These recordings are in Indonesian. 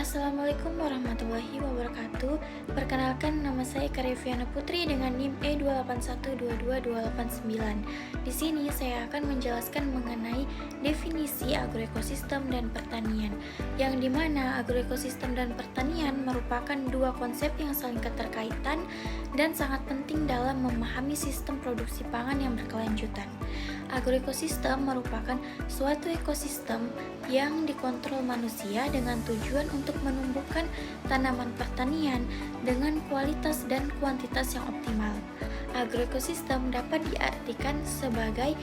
Assalamualaikum warahmatullahi wabarakatuh. Perkenalkan, nama saya Kareviana Putri dengan NIM E2812229. Di sini saya akan menjelaskan mengenai definisi agroekosistem dan pertanian, yang dimana agroekosistem dan pertanian merupakan dua konsep yang saling keterkaitan dan sangat penting dalam memahami sistem produksi pangan yang berkelanjutan. Agroekosistem merupakan suatu ekosistem yang dikontrol manusia dengan tujuan untuk menumbuhkan tanaman pertanian dengan kualitas dan kuantitas yang optimal. Agroekosistem dapat diartikan sebagai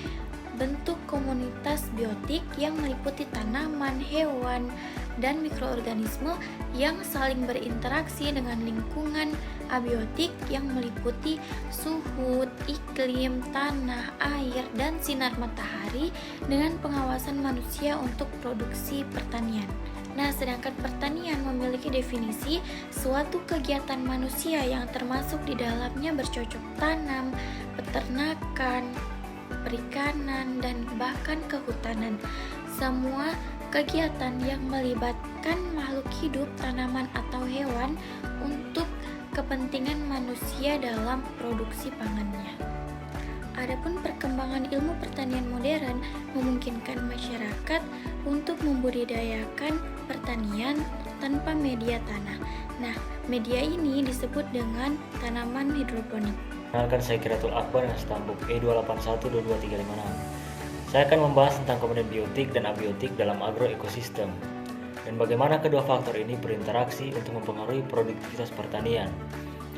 bentuk komunitas biotik yang meliputi tanaman, hewan, dan mikroorganisme yang saling berinteraksi dengan lingkungan. Abiotik yang meliputi suhu, iklim, tanah, air, dan sinar matahari dengan pengawasan manusia untuk produksi pertanian. Nah, sedangkan pertanian memiliki definisi suatu kegiatan manusia yang termasuk di dalamnya bercocok tanam, peternakan, perikanan, dan bahkan kehutanan. Semua kegiatan yang melibatkan makhluk hidup, tanaman, atau hewan untuk kepentingan manusia dalam produksi pangannya. Adapun perkembangan ilmu pertanian modern memungkinkan masyarakat untuk membudidayakan pertanian tanpa media tanah. Nah, media ini disebut dengan tanaman hidroponik. Perkenalkan, saya Kiratul Akbar dengan stambuk E2812236. Saya akan membahas tentang komponen biotik dan abiotik dalam agroekosistem dan bagaimana kedua faktor ini berinteraksi untuk mempengaruhi produktivitas pertanian.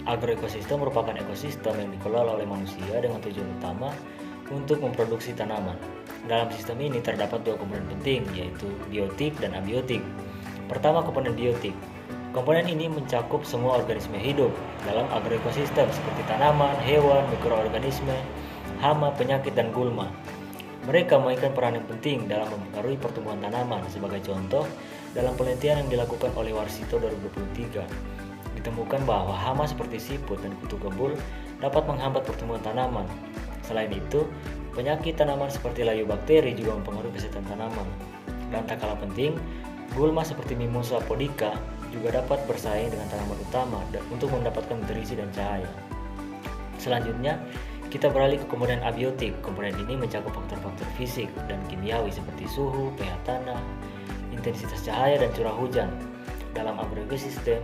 Agroekosistem merupakan ekosistem yang dikelola oleh manusia dengan tujuan utama untuk memproduksi tanaman. Dalam sistem ini terdapat dua komponen penting, yaitu biotik dan abiotik. Pertama, komponen biotik. Komponen ini mencakup semua organisme hidup dalam agroekosistem seperti tanaman, hewan, mikroorganisme, hama, penyakit, dan gulma. Mereka memainkan peran yang penting dalam mempengaruhi pertumbuhan tanaman. Sebagai contoh, dalam penelitian yang dilakukan oleh Warsito 2023, ditemukan bahwa hama seperti siput dan kutu kebul dapat menghambat pertumbuhan tanaman. Selain itu, penyakit tanaman seperti layu bakteri juga mempengaruhi kesehatan tanaman. Dan tak kalah penting, gulma seperti Mimosa apodica juga dapat bersaing dengan tanaman utama untuk mendapatkan nutrisi dan cahaya. Selanjutnya, kita beralih ke komponen abiotik. Komponen ini mencakup faktor-faktor fisik dan kimiawi seperti suhu, pH tanah, intensitas cahaya, dan curah hujan. Dalam agroekosistem,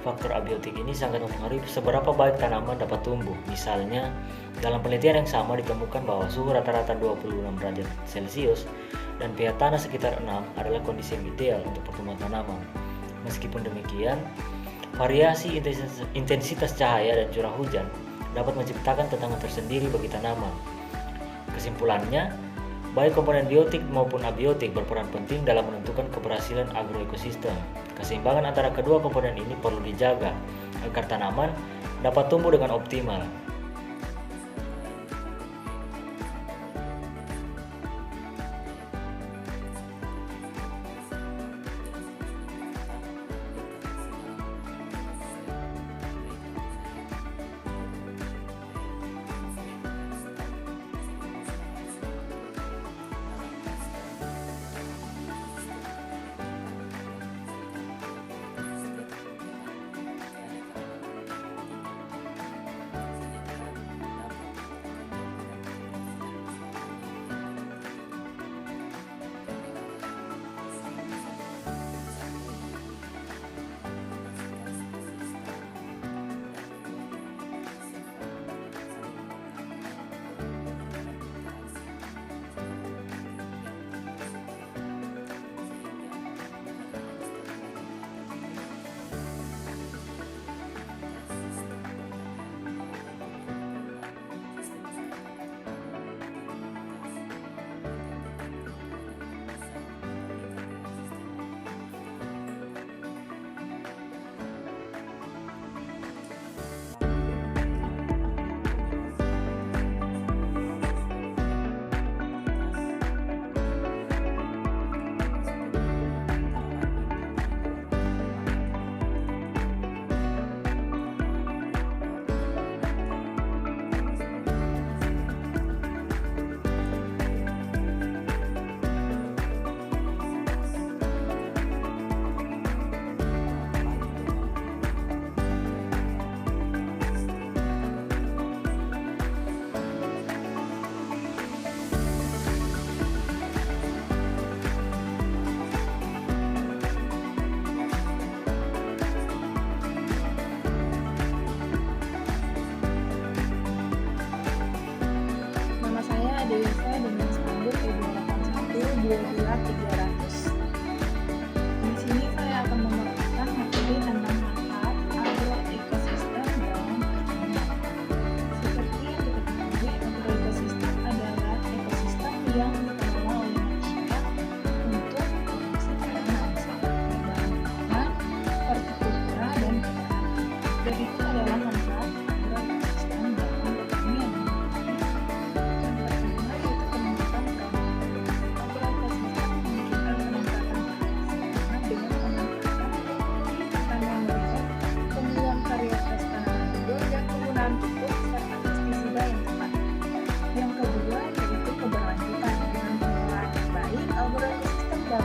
faktor abiotik ini sangat mempengaruhi seberapa baik tanaman dapat tumbuh. Misalnya, dalam penelitian yang sama ditemukan bahwa suhu rata-rata 26 derajat Celcius dan pH tanah sekitar 6 adalah kondisi yang ideal untuk pertumbuhan tanaman. Meskipun demikian, variasi intensitas cahaya dan curah hujan dapat menciptakan tantangan tersendiri bagi tanaman. Kesimpulannya, baik komponen biotik maupun abiotik berperan penting dalam menentukan keberhasilan agroekosistem. Keseimbangan antara kedua komponen ini perlu dijaga agar tanaman dapat tumbuh dengan optimal.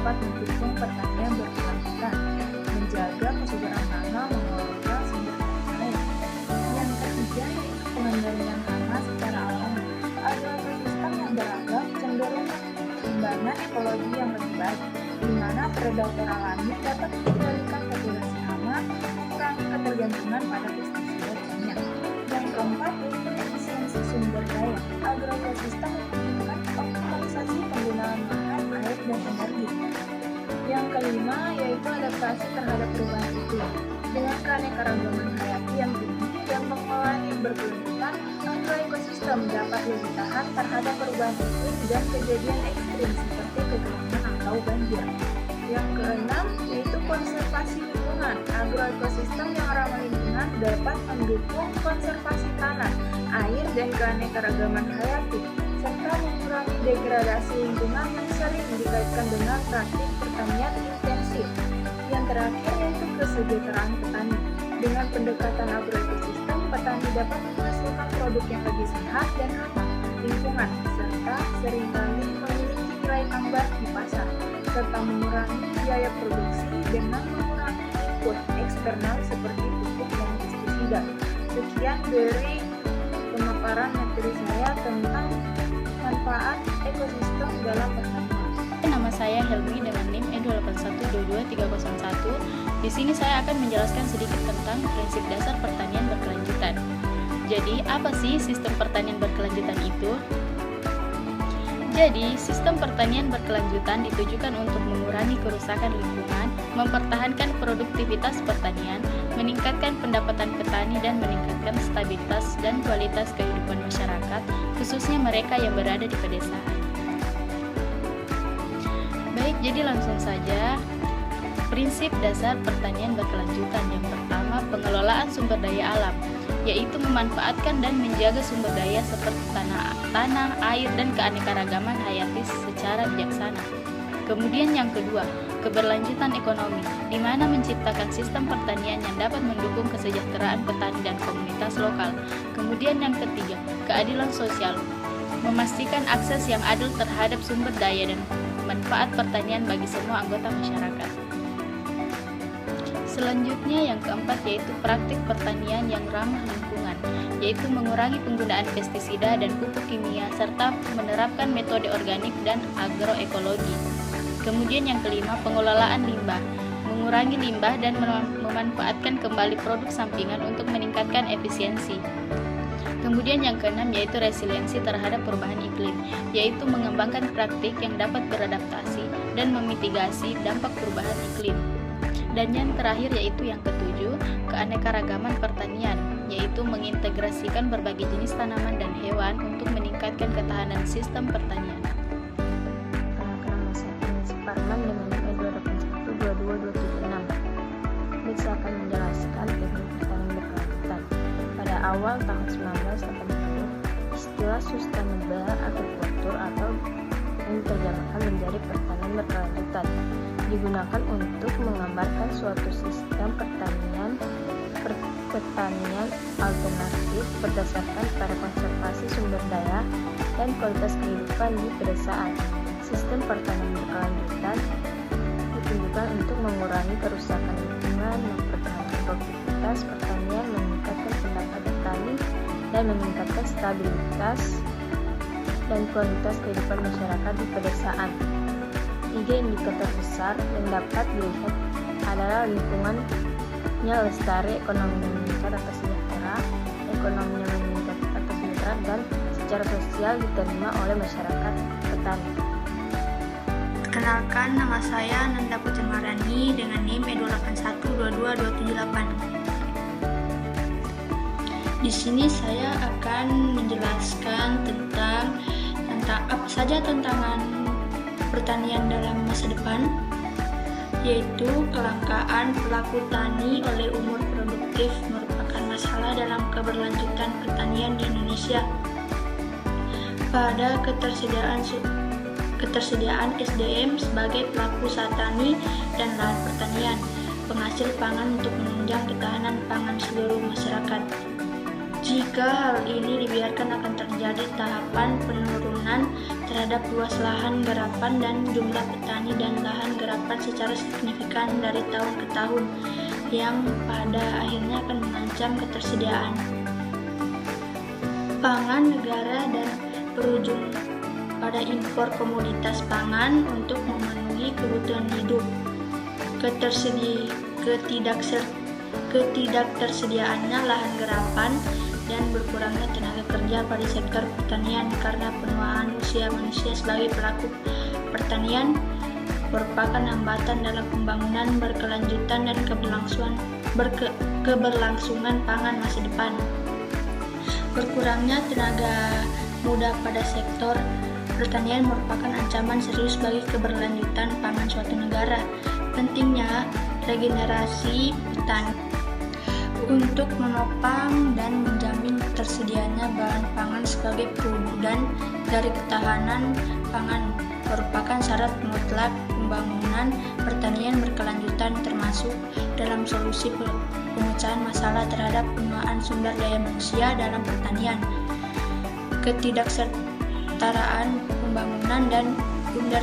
dapat mendukung pertanian berkelanjutan, menjaga kesuburan tanah, mengelola sumber daya. Yang ketiga yaitu pengendalian hama secara alami. Agroekosistem yang beragam cenderung keseimbangan ekologi yang lebih baik, di mana predator alami dapat mengendalikan populasi hama, mengurangi ketergantungan pada pestisida kimia. Yang keempat yaitu efisiensi sumber daya. Agroekosistem memungkinkan optimalisasi penggunaan lahan, air, dan energi. Yang kelima yaitu adaptasi terhadap perubahan iklim. Dengan keanekaragaman hayati yang tinggi dan pengelolaan yang berkelanjutan, agroekosistem dapat lebih tahan terhadap perubahan iklim dan kejadian ekstrim seperti kekeringan atau banjir. Yang keenam yaitu konservasi lingkungan. Agroekosistem yang ramah lingkungan dapat mendukung konservasi tanah, air, dan keanekaragaman hayati, serta mengurangi degradasi lingkungan yang sering dikaitkan dengan praktik pertanian intensif. Yang terakhir yaitu kesejahteraan petani. Dengan pendekatan agroekosistem, petani dapat menghasilkan produk yang lebih sehat dan ramah lingkungan, serta seringkali memiliki nilai tambah di pasar, serta mengurangi biaya produksi dengan mengurangi input eksternal seperti pupuk dan pestisida. Sekian dari pemaparan materi saya tentang manfaat ekosistem dalam pertanian. Nama saya Helmi dengan NIM E2812231. Di sini saya akan menjelaskan sedikit tentang prinsip dasar pertanian berkelanjutan. Jadi, apa sih sistem pertanian berkelanjutan itu? Jadi, sistem pertanian berkelanjutan ditujukan untuk mengurangi kerusakan lingkungan, mempertahankan produktivitas pertanian, meningkatkan pendapatan petani, dan meningkatkan stabilitas dan kualitas kehidupan masyarakat, khususnya mereka yang berada di pedesaan. Baik, jadi langsung saja. Prinsip dasar pertanian berkelanjutan yang pertama, pengelolaan sumber daya alam, yaitu memanfaatkan dan menjaga sumber daya seperti tanah, air, dan keanekaragaman hayati secara bijaksana. Kemudian yang kedua, keberlanjutan ekonomi, di mana menciptakan sistem pertanian yang dapat mendukung kesejahteraan petani dan komunitas lokal. Kemudian yang ketiga, keadilan sosial, memastikan akses yang adil terhadap sumber daya dan manfaat pertanian bagi semua anggota masyarakat. Selanjutnya yang keempat yaitu praktik pertanian yang ramah lingkungan, yaitu mengurangi penggunaan pestisida dan pupuk kimia serta menerapkan metode organik dan agroekologi. Kemudian yang kelima, pengelolaan limbah, mengurangi limbah dan memanfaatkan kembali produk sampingan untuk meningkatkan efisiensi. Kemudian yang keenam yaitu resiliensi terhadap perubahan iklim, yaitu mengembangkan praktik yang dapat beradaptasi dan memitigasi dampak perubahan iklim. Dan yang terakhir yaitu yang ketujuh, keanekaragaman pertanian, yaitu mengintegrasikan berbagai jenis tanaman dan hewan untuk meningkatkan ketahanan sistem pertanian. Nama saya Ines Parman dengan E2812276. Ini saya akan menjelaskan teknik pertanian berkelanjutan. Pada awal tahun 1980, istilah sustainable agriculture atau yang diterjemahkan menjadi pertanian berkelanjutan digunakan untuk menggambarkan suatu sistem pertanian alternatif berdasarkan pada konservasi sumber daya dan kualitas kehidupan di pedesaan. Sistem pertanian berkelanjutan ditujukan untuk mengurangi kerusakan lingkungan, mempertahankan produktivitas pertanian, meningkatkan pendapatan petani, dan meningkatkan stabilitas dan kualitas kehidupan masyarakat di pedesaan. 3 indikator besar yang dapat dilihat adalah lingkungannya lestari, ekonominya meningkat atau sejahtera, ekonominya meningkat atau sejahtera, dan secara sosial diterima oleh masyarakat petani. Perkenalkan, nama saya Nanda Putri Marani dengan NIM E2812223. Di sini saya akan menjelaskan tentang apa saja tantangan pertanian dalam masa depan, yaitu kelangkaan pelaku tani oleh umur produktif merupakan masalah dalam keberlanjutan pertanian di Indonesia. Pada ketersediaan SDM sebagai pelaku usaha tani dan lahan pertanian, penghasil pangan untuk menunjang ketahanan pangan seluruh masyarakat. Jika hal ini dibiarkan akan terjadi tahapan penurunan terhadap luas lahan garapan dan jumlah petani dan lahan garapan secara signifikan dari tahun ke tahun, yang pada akhirnya akan mengancam ketersediaan pangan negara dan berujung pada impor komoditas pangan untuk memenuhi kebutuhan hidup. Ketidaktersediaannya lahan garapan dan berkurangnya tenaga kerja pada sektor pertanian karena penuaan usia manusia sebagai pelaku pertanian merupakan hambatan dalam pembangunan berkelanjutan dan keberlangsungan pangan masa depan. Berkurangnya tenaga muda pada sektor pertanian merupakan ancaman serius bagi keberlanjutan pangan suatu negara. Pentingnya regenerasi petani untuk menopang dan menjamin tersedianya bahan pangan sebagai pewujudan dari ketahanan pangan merupakan syarat mutlak pembangunan pertanian berkelanjutan, termasuk dalam solusi pemecahan masalah terhadap penuaan sumber daya manusia dalam pertanian. Ketidaksetaraan pembangunan dan under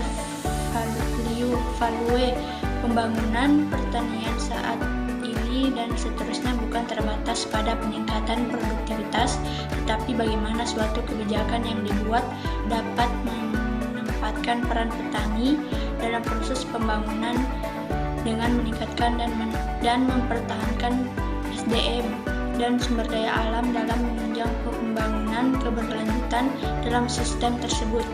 value pembangunan pertanian saat ini dan seterusnya bukan terbatas pada peningkatan produktivitas, tetapi bagaimana suatu kebijakan yang dibuat dapat menempatkan peran petani dalam proses pembangunan dengan meningkatkan dan mempertahankan SDM dan sumber daya alam dalam menunjang pembangunan keberlanjutan dalam sistem tersebut.